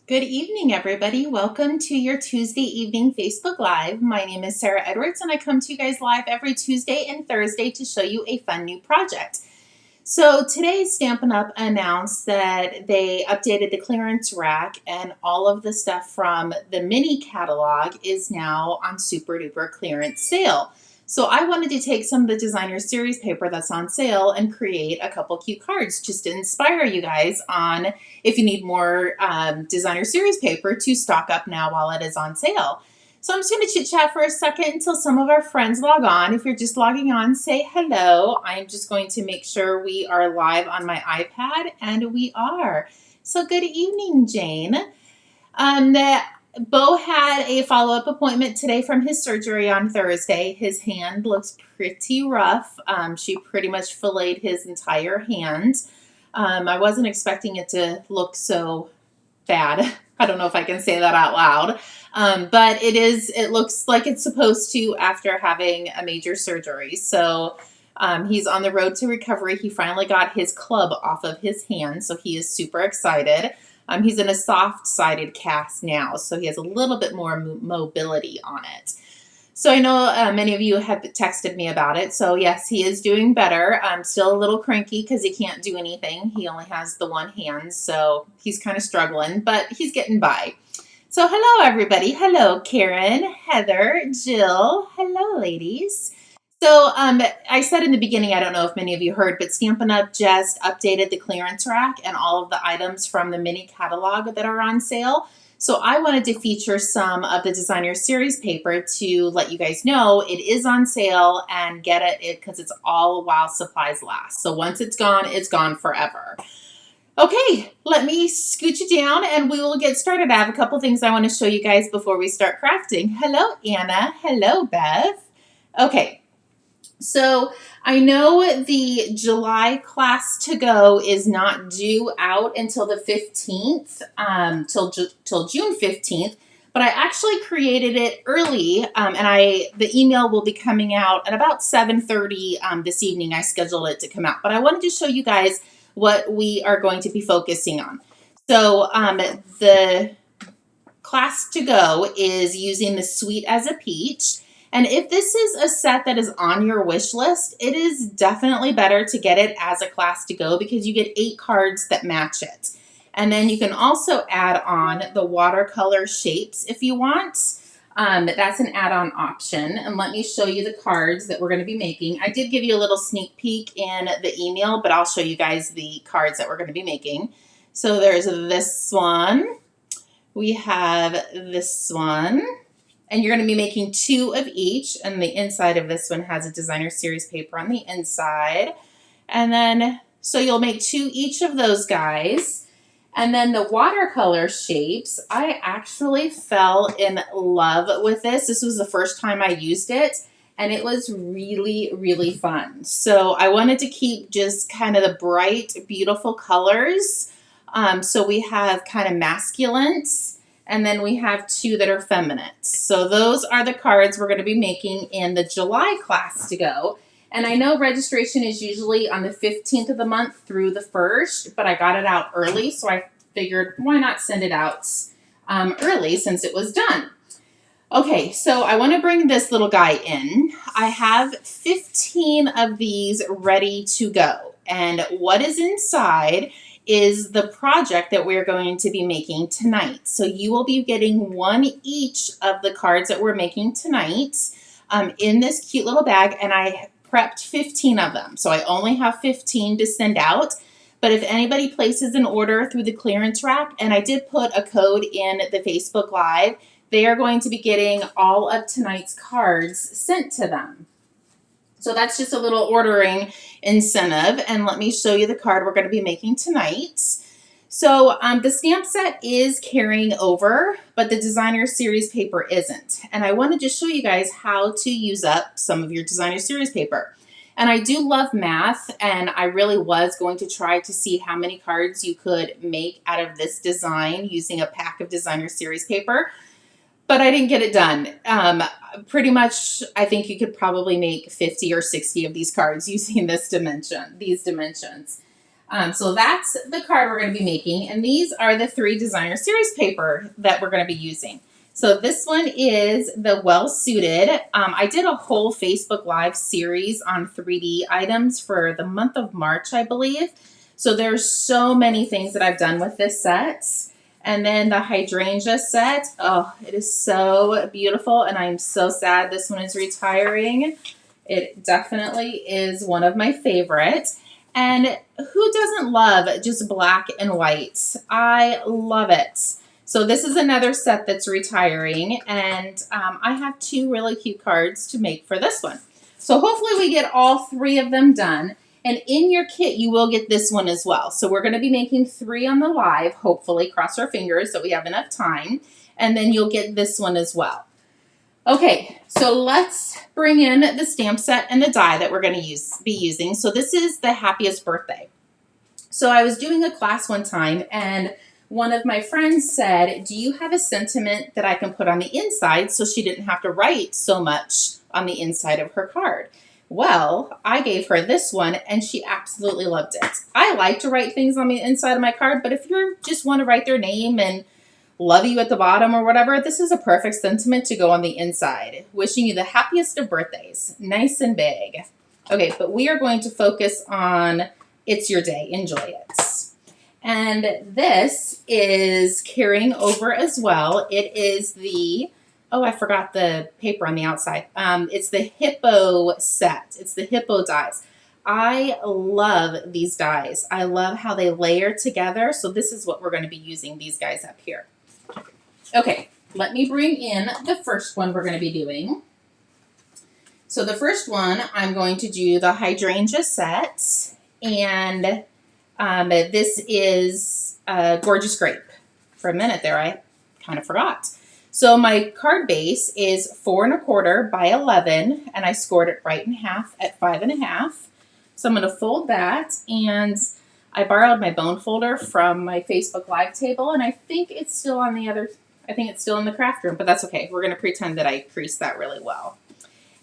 Good evening, everybody. Welcome to your Tuesday evening Facebook Live. My name is Sarah Edwards, and I come to you guys live every Tuesday and Thursday to show you a fun new project. So today, Stampin' Up! Announced that they updated the clearance rack, and all of the stuff from the mini catalog is now on super duper clearance sale. So I wanted to take some of the designer series paper that's on sale and create a couple cute cards just to inspire you guys on if you need more designer series paper to stock up now while it is on sale. So I'm just going to chit chat for a second until some of our friends log on. If you're just logging on, say hello. I'm just going to make sure we are live on my iPad, and we are. So good evening, Jane. Bo had a follow-up appointment today from his surgery on Thursday. His hand looks pretty rough. She pretty much filleted his entire hand. I wasn't expecting it to look so bad. I don't know if I can say that out loud. But it looks like it's supposed to after having a major surgery. So he's on the road to recovery. He finally got his club off of his hand, so he is super excited. He's in a soft-sided cast now, so he has a little bit more mobility on it. So I know many of you have texted me about it. So yes, he is doing better. I'm still a little cranky because he can't do anything. He only has the one hand, so he's kind of struggling, but he's getting by. So hello, everybody. Hello, Karen, Heather, Jill. Hello, ladies. So I said in the beginning, I don't know if many of you heard, but Stampin' Up! Just updated the clearance rack and all of the items from the mini catalog that are on sale. So I wanted to feature some of the designer series paper to let you guys know it is on sale and get it because it's all while supplies last. So once it's gone forever. Okay, let me scoot you down and we will get started. I have a couple things I want to show you guys before we start crafting. Hello, Anna. Hello, Beth. Okay. So I know the July class to go is not due out until the 15th, till June 15th, but I actually created it early, and the email will be coming out at about 7:30 this evening. I scheduled it to come out, but I wanted to show you guys what we are going to be focusing on. So the class to go is using the Sweet as a Peach. And if this is a set that is on your wish list, it is definitely better to get it as a class to go because you get 8 cards that match it. And then you can also add on the watercolor shapes if you want. That's an add-on option. And let me show you the cards that we're going to be making. I did give you a little sneak peek in the email, but I'll show you guys the cards that we're going to be making. So there's this one. We have this one. And you're going to be making 2 of each, and the inside of this one has a designer series paper on the inside. And then, so you'll make 2 each of those guys. And then the watercolor shapes, I actually fell in love with this. This was the first time I used it, and it was really, really fun. So I wanted to keep just kind of the bright, beautiful colors. So we have kind of masculines. And then we have 2 that are feminine. So those are the cards we're going to be making in the July class to go. And I know registration is usually on the 15th of the month through the 1st, but I got it out early, so I figured why not send it out early since it was done. Okay, so I want to bring this little guy in. I have 15 of these ready to go. And what is inside is the project that we're going to be making tonight. So you will be getting 1 each of the cards that we're making tonight in this cute little bag, and I prepped 15 of them. So I only have 15 to send out, but if anybody places an order through the clearance rack, and I did put a code in the Facebook Live, they are going to be getting all of tonight's cards sent to them. So that's just a little ordering incentive. And let me show you the card we're going to be making tonight. So the stamp set is carrying over, but the designer series paper isn't. And I wanted to show you guys how to use up some of your designer series paper. And I do love math, and I really was going to try to see how many cards you could make out of this design using a pack of designer series paper. But I didn't get it done. Pretty much, I think you could probably make 50 or 60 of these cards using these dimensions. So that's the card we're going to be making. And these are the 3 designer series paper that we're going to be using. So this one is the Well Suited. I did a whole Facebook Live series on 3D items for the month of March, I believe. So there's so many things that I've done with this set. And then the Hydrangea set. Oh, it is so beautiful. And I'm so sad this one is retiring. It definitely is one of my favorites. And who doesn't love just black and white? I love it. So this is another set that's retiring, and I have 2 really cute cards to make for this one. So hopefully we get all 3 of them done. And in your kit, you will get this one as well. So we're going to be making 3 on the live, hopefully, cross our fingers that we have enough time. And then you'll get this one as well. Okay, so let's bring in the stamp set and the die that we're going to be using. So this is the Happiest Birthday. So I was doing a class one time, and one of my friends said, do you have a sentiment that I can put on the inside so she didn't have to write so much on the inside of her card? Well, I gave her this one, and she absolutely loved it. I like to write things on the inside of my card, but if you just want to write their name and love you at the bottom or whatever, this is a perfect sentiment to go on the inside. Wishing you the happiest of birthdays. Nice and big. Okay, but we are going to focus on It's Your Day. Enjoy it. And this is carrying over as well. It is the, oh, I forgot the paper on the outside. It's the Hippo set. It's the Hippo dies. I love these dies. I love how they layer together. So this is what we're going to be using these guys up here. Okay, let me bring in the first one we're going to be doing. So the first one, I'm going to do the Hydrangea set, and this is Gorgeous Grape. For a minute there, I kind of forgot. So my card base is 4 1/4 by 11, and I scored it right in half at 5 1/2. So I'm going to fold that, and I borrowed my bone folder from my Facebook Live table, and I think it's still on the other. I think it's still in the craft room, but that's okay. We're going to pretend that I creased that really well.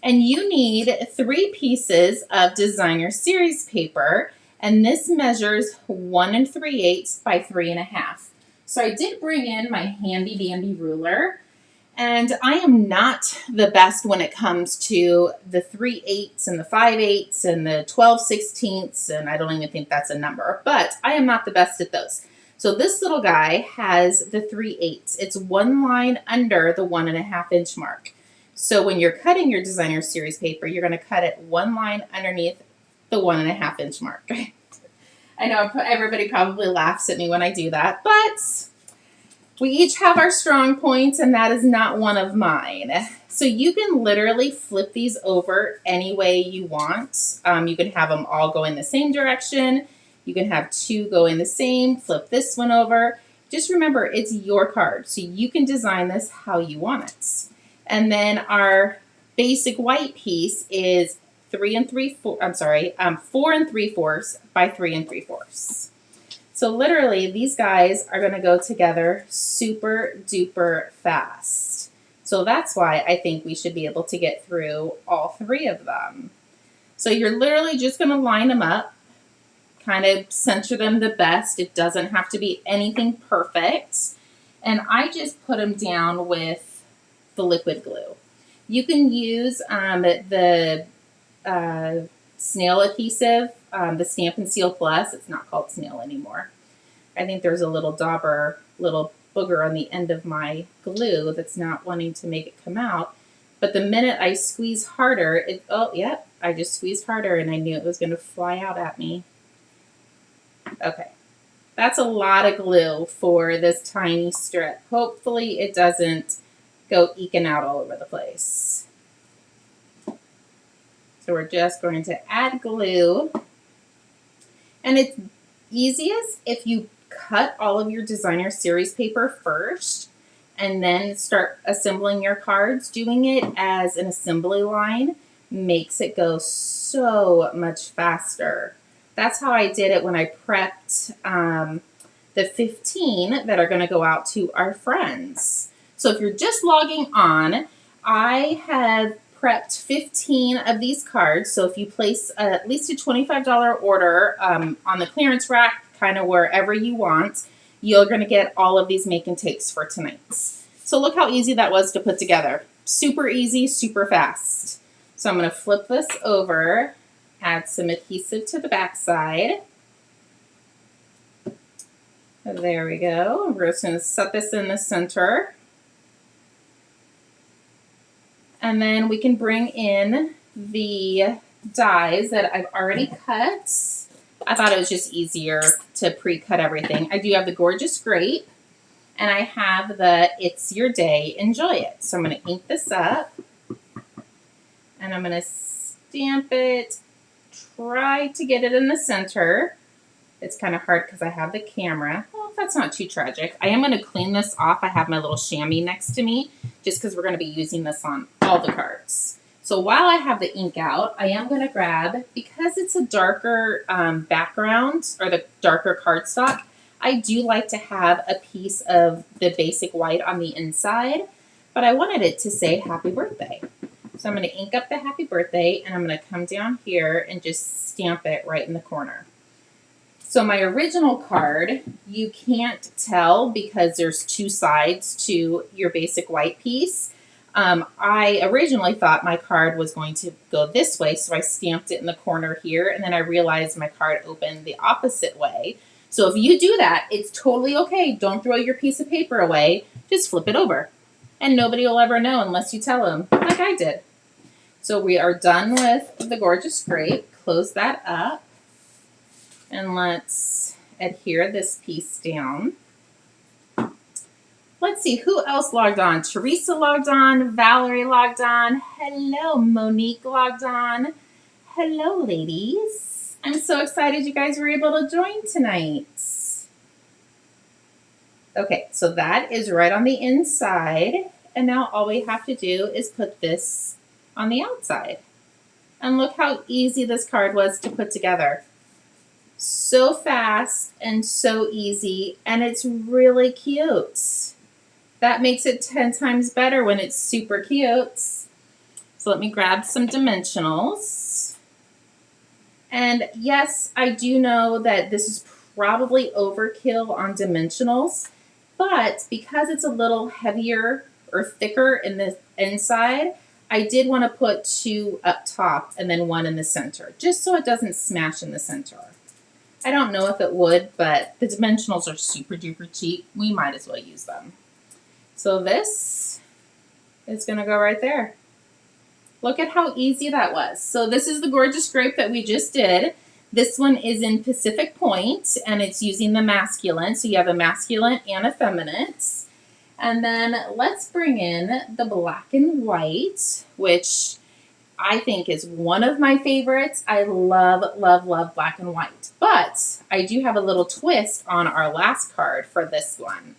And you need 3 pieces of designer series paper, and this measures 1 3/8 by 3 1/2. So I did bring in my handy dandy ruler, and I am not the best when it comes to the 3/8 and the 5/8 and the 12/16, and I don't even think that's a number, but I am not the best at those. So this little guy has the 3/8. It's 1 line under the 1 1/2 inch mark. So when you're cutting your designer series paper, you're going to cut it 1 line underneath the 1 1/2 inch mark. I know everybody probably laughs at me when I do that, but we each have our strong points, and that is not one of mine. So you can literally flip these over any way you want. You can have them all go in the same direction. You can have 2 go in the same, flip this one over. Just remember, it's your card, so you can design this how you want it. And then our basic white piece is 4 3/4 by 3 3/4. So literally, these guys are going to go together super duper fast. So that's why I think we should be able to get through all 3 of them. So you're literally just going to line them up, kind of center them the best. It doesn't have to be anything perfect. And I just put them down with the liquid glue. You can use the snail adhesive, the Stampin' Seal Plus. It's not called snail anymore. I think there's a little booger on the end of my glue that's not wanting to make it come out. But the minute I squeeze harder, I just squeezed harder and I knew it was going to fly out at me. Okay, that's a lot of glue for this tiny strip. Hopefully it doesn't go eking out all over the place. So we're just going to add glue. And it's easiest if you cut all of your designer series paper first and then start assembling your cards. Doing it as an assembly line makes it go so much faster. That's how I did it when I prepped the 15 that are going to go out to our friends. So if you're just logging on, I have prepped 15 of these cards. So if you place at least a $25 order on the clearance rack, kind of wherever you want, you're going to get all of these make and takes for tonight. So look how easy that was to put together. Super easy, super fast. So I'm going to flip this over, add some adhesive to the back side. There we go. We're just going to set this in the center. And then we can bring in the dies that I've already cut. I thought it was just easier to pre-cut everything. I do have the Gorgeous Grape, and I have the It's Your Day, Enjoy It. So I'm going to ink this up, and I'm going to stamp it, try to get it in the center. It's kind of hard because I have the camera. Well, that's not too tragic. I am going to clean this off. I have my little chamois next to me just because we're going to be using this on all the cards. So while I have the ink out, I am going to grab, because it's a darker background or the darker cardstock, I do like to have a piece of the basic white on the inside, but I wanted it to say happy birthday. So I'm going to ink up the happy birthday, and I'm going to come down here and just stamp it right in the corner. So my original card, you can't tell because there's two sides to your basic white piece. I originally thought my card was going to go this way, so I stamped it in the corner here, and then I realized my card opened the opposite way. So if you do that, it's totally okay. Don't throw your piece of paper away. Just flip it over, and nobody will ever know unless you tell them, like I did. So we are done with the Gorgeous Grape. Close that up. And let's adhere this piece down. Let's see, who else logged on? Teresa logged on. Valerie logged on. Hello, Monique logged on. Hello, ladies. I'm so excited you guys were able to join tonight. Okay, so that is right on the inside. And now all we have to do is put this on the outside. And look how easy this card was to put together. So fast and so easy, and it's really cute. That makes it 10 times better when it's super cute. So let me grab some dimensionals. And yes, I do know that this is probably overkill on dimensionals, but because it's a little heavier or thicker in the inside, I did want to put 2 up top and then 1 in the center, just so it doesn't smash in the center. I don't know if it would, but the dimensionals are super duper cheap. We might as well use them. So this is going to go right there. Look at how easy that was. So this is the Gorgeous Grape that we just did. This one is in Pacific Point, and it's using the masculine. So you have a masculine and a feminine. And then let's bring in the black and white, which I think is one of my favorites. I love, love, love black and white. But I do have a little twist on our last card for this one.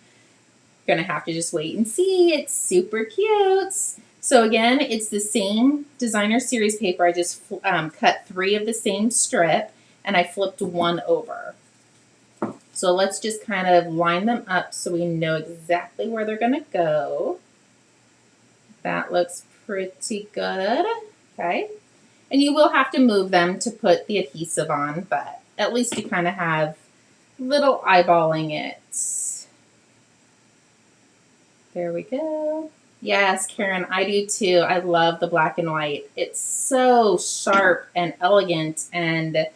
You're going to have to just wait and see. It's super cute. So again, it's the same designer series paper. I just cut 3 of the same strip, and I flipped 1 over. So let's just kind of line them up so we know exactly where they're going to go. That looks pretty good. Okay, and you will have to move them to put the adhesive on, but at least you kind of have little eyeballing it. There we go. Yes, Karen, I do too. I love the black and white. It's so sharp and elegant, and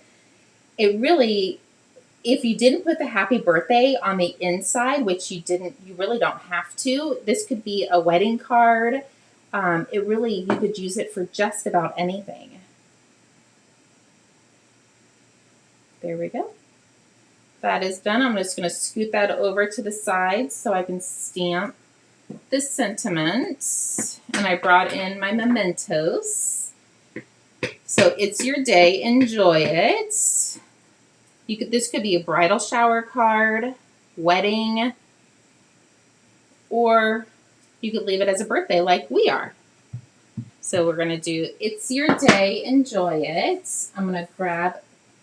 it really, if you didn't put the happy birthday on the inside, which you really don't have to, this could be a wedding card. You could use it for just about anything. There we go. That is done. I'm just going to scoot that over to the side so I can stamp the sentiments. And I brought in my mementos. So it's your day. Enjoy it. This could be a bridal shower card, wedding, or you could leave it as a birthday like we are. So we're going to do It's Your Day, Enjoy It. I'm going to grab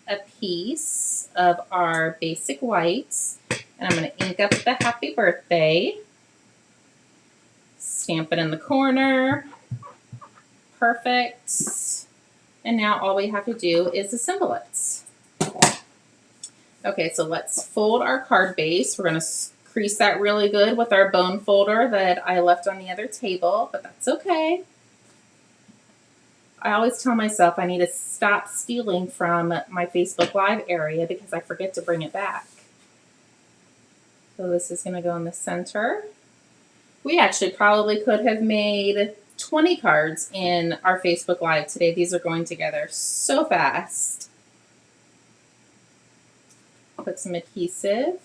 a piece of our basic whites, and I'm going to ink up the happy birthday. Stamp it in the corner. perfect. And now all we have to do is assemble it. Okay, so let's fold our card base. We're going to crease that really good with our bone folder that I left on the other table, but that's okay. I always tell myself I need to stop stealing from my Facebook Live area because I forget to bring it back. So this is going to go in the center. We actually probably could have made 20 cards in our Facebook Live today. These are going together so fast. Put some adhesive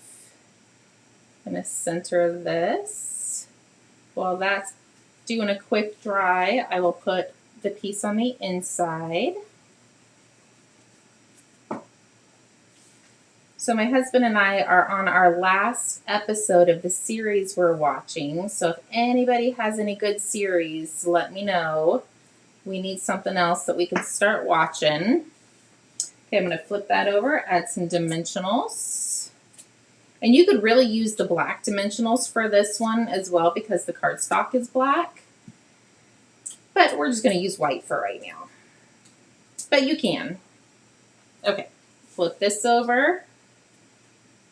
in the center of this. While that's doing a quick dry, I will put the piece on the inside. So my husband and I are on our last episode of the series we're watching. So if anybody has any good series, let me know. We need something else that we can start watching. Okay, I'm going to flip that over, add some dimensionals. And you could really use the black dimensionals for this one as well because the cardstock is black. But we're just going to use white for right now. But you can. Okay, flip this over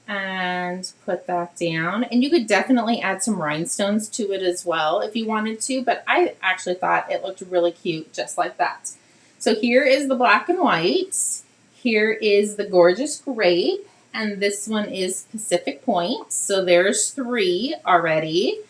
and put that down. And you could definitely add some rhinestones to it as well if you wanted to, but I actually thought it looked really cute just like that. So here is the black and white. Here is the gorgeous grape, and this one is Pacific Point. So there's 3 already.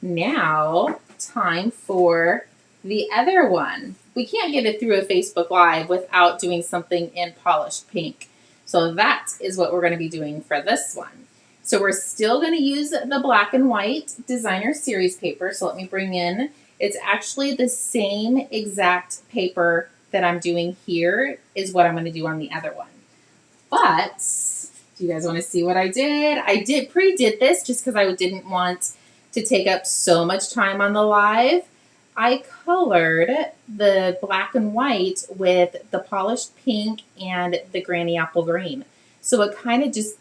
Now, time for the other one. We can't get it through a Facebook Live without doing something in polished pink. So that is what we're going to be doing for this one. So we're still going to use the black and white designer series paper. So let me bring in, it's actually the same exact paper that I'm doing here is what I'm going to do on the other one. But do you guys want to see what I did? I pre-did this just because I didn't want to take up so much time on the live. I colored the black and white with the polished pink and the granny apple green. So it kind of just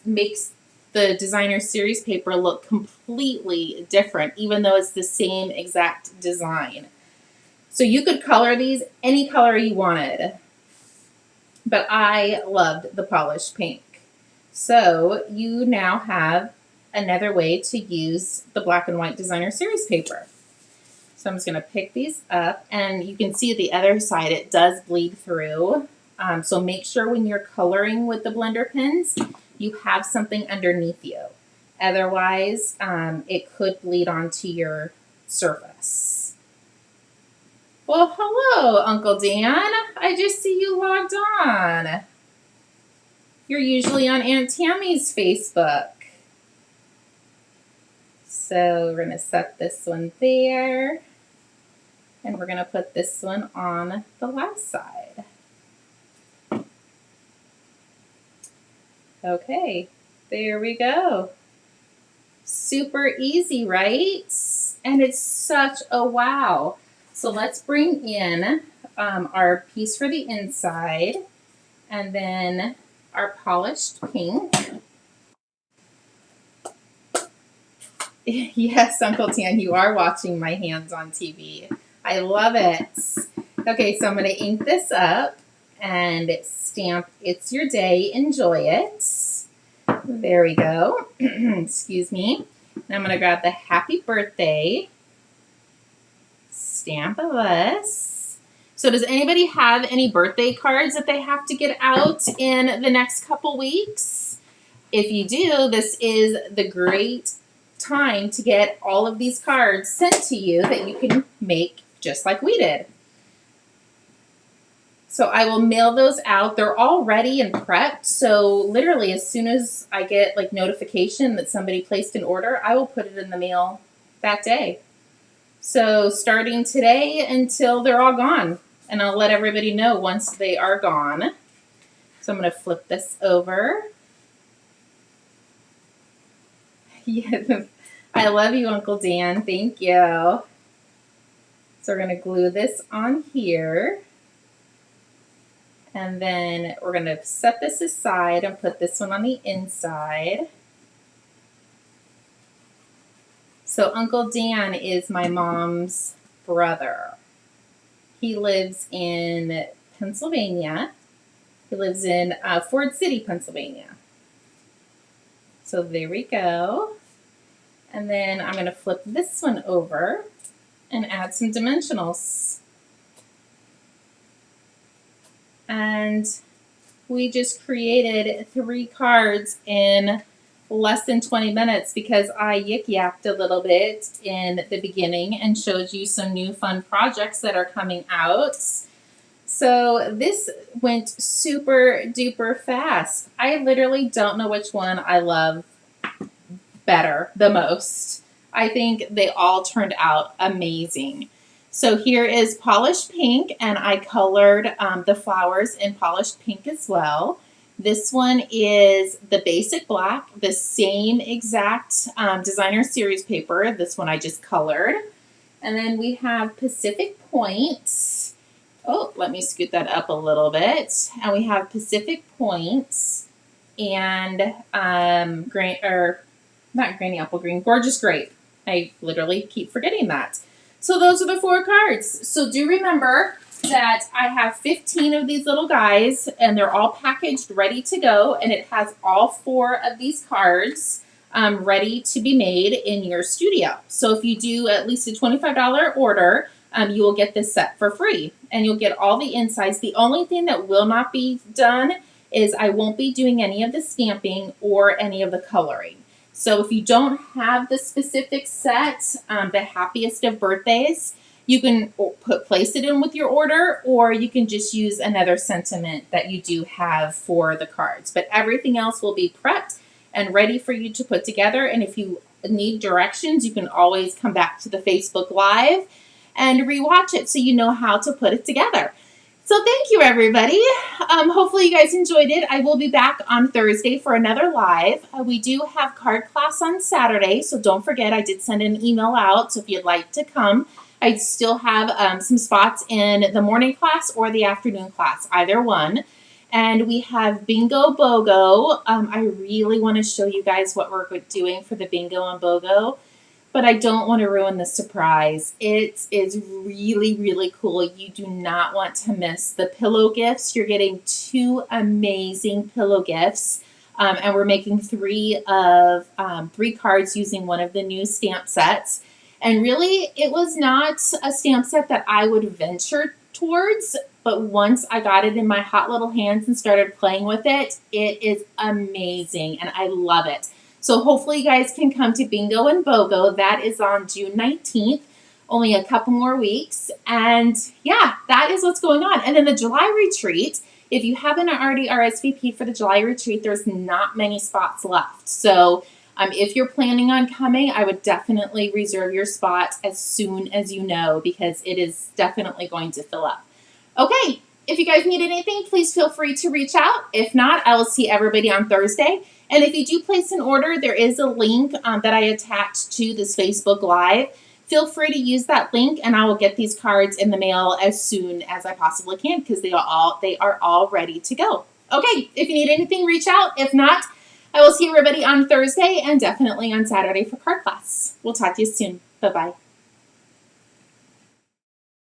makes the designer series paper look completely different, even though it's the same exact design. So you could color these any color you wanted, but I loved the polished pink. So you now have another way to use the black and white designer series paper. So I'm just going to pick these up, and you can see the other side, it does bleed through. So make sure when you're coloring with the blender pens, you have something underneath you. Otherwise, it could bleed onto your surface. Well, hello, Uncle Dan. I just see you logged on. You're usually on Aunt Tammy's Facebook. So we're going to set this one there. And we're going to put this one on the last side. Okay, there we go. Super easy, right? And it's such a wow. So let's bring in our piece for the inside and then our polished pink. Yes, Uncle Tan, you are watching my hands on TV. I love it. Okay, so I'm going to ink this up and stamp "It's your day, enjoy it." There we go. Excuse me. Now I'm going to grab the happy birthday stamp of us. So does anybody have any birthday cards that they have to get out in the next couple weeks? If you do, this is the great time to get all of these cards sent to you that you can make just like we did. So I will mail those out. They're all ready and prepped. So literally as soon as I get like notification that somebody placed an order, I will put it in the mail that day. So starting today until they're all gone. And I'll let everybody know once they are gone. So I'm going to flip this over. Yeah, I love you, Uncle Dan. Thank you. So we're going to glue this on here. And then we're going to set this aside and put this one on the inside. So Uncle Dan is my mom's brother. He lives in Pennsylvania. He lives in Ford City, Pennsylvania. So there we go. And then I'm going to flip this one over and add some dimensionals. And we just created 3 cards in less than 20 minutes because I yik-yacked a little bit in the beginning and showed you some new fun projects that are coming out. So this went super duper fast. I literally don't know which one I love better the most. I think they all turned out amazing. So here is polished pink, and I colored the flowers in polished pink as well. This one is the basic black, the same exact designer series paper. This one I just colored. And then we have Pacific Point. Oh, let me scoot that up a little bit. And we have Pacific Point and not Granny Apple Green, Gorgeous Grape. I literally keep forgetting that. So those are the 4 cards. So do remember that I have 15 of these little guys, and they're all packaged, ready to go, and it has all 4 of these cards ready to be made in your studio. So if you do at least a $25 order, you will get this set for free, and you'll get all the insides. The only thing that will not be done is I won't be doing any of the stamping or any of the coloring. So if you don't have the specific set, the happiest of birthdays, you can place it in with your order, or you can just use another sentiment that you do have for the cards. But everything else will be prepped and ready for you to put together. And if you need directions, you can always come back to the Facebook Live and rewatch it so you know how to put it together. So thank you, everybody. Hopefully you guys enjoyed it. I will be back on Thursday for another live. We do have card class on Saturday, so don't forget I did send an email out. So if you'd like to come, I still have some spots in the morning class or the afternoon class, either one. And we have Bingo BOGO. I really want to show you guys what we're doing for the Bingo and BOGO, but I don't want to ruin the surprise. It is really, really cool. You do not want to miss the pillow gifts. You're getting 2 amazing pillow gifts. And we're making 3 cards using one of the new stamp sets. And really, it was not a stamp set that I would venture towards, but once I got it in my hot little hands and started playing with it, it is amazing, and I love it. So hopefully you guys can come to Bingo and BOGO. That is on June 19th, only a couple more weeks. And yeah, that is what's going on. And then the July retreat, if you haven't already RSVP'd for the July retreat, there's not many spots left. So if you're planning on coming, I would definitely reserve your spot as soon as you know, because it is definitely going to fill up. Okay, if you guys need anything, please feel free to reach out. If not, I will see everybody on Thursday. And if you do place an order, there is a link that I attached to this Facebook Live. Feel free to use that link, and I will get these cards in the mail as soon as I possibly can, because they are all ready to go. Okay, if you need anything, reach out. If not, I will see everybody on Thursday and definitely on Saturday for card class. We'll talk to you soon. Bye-bye.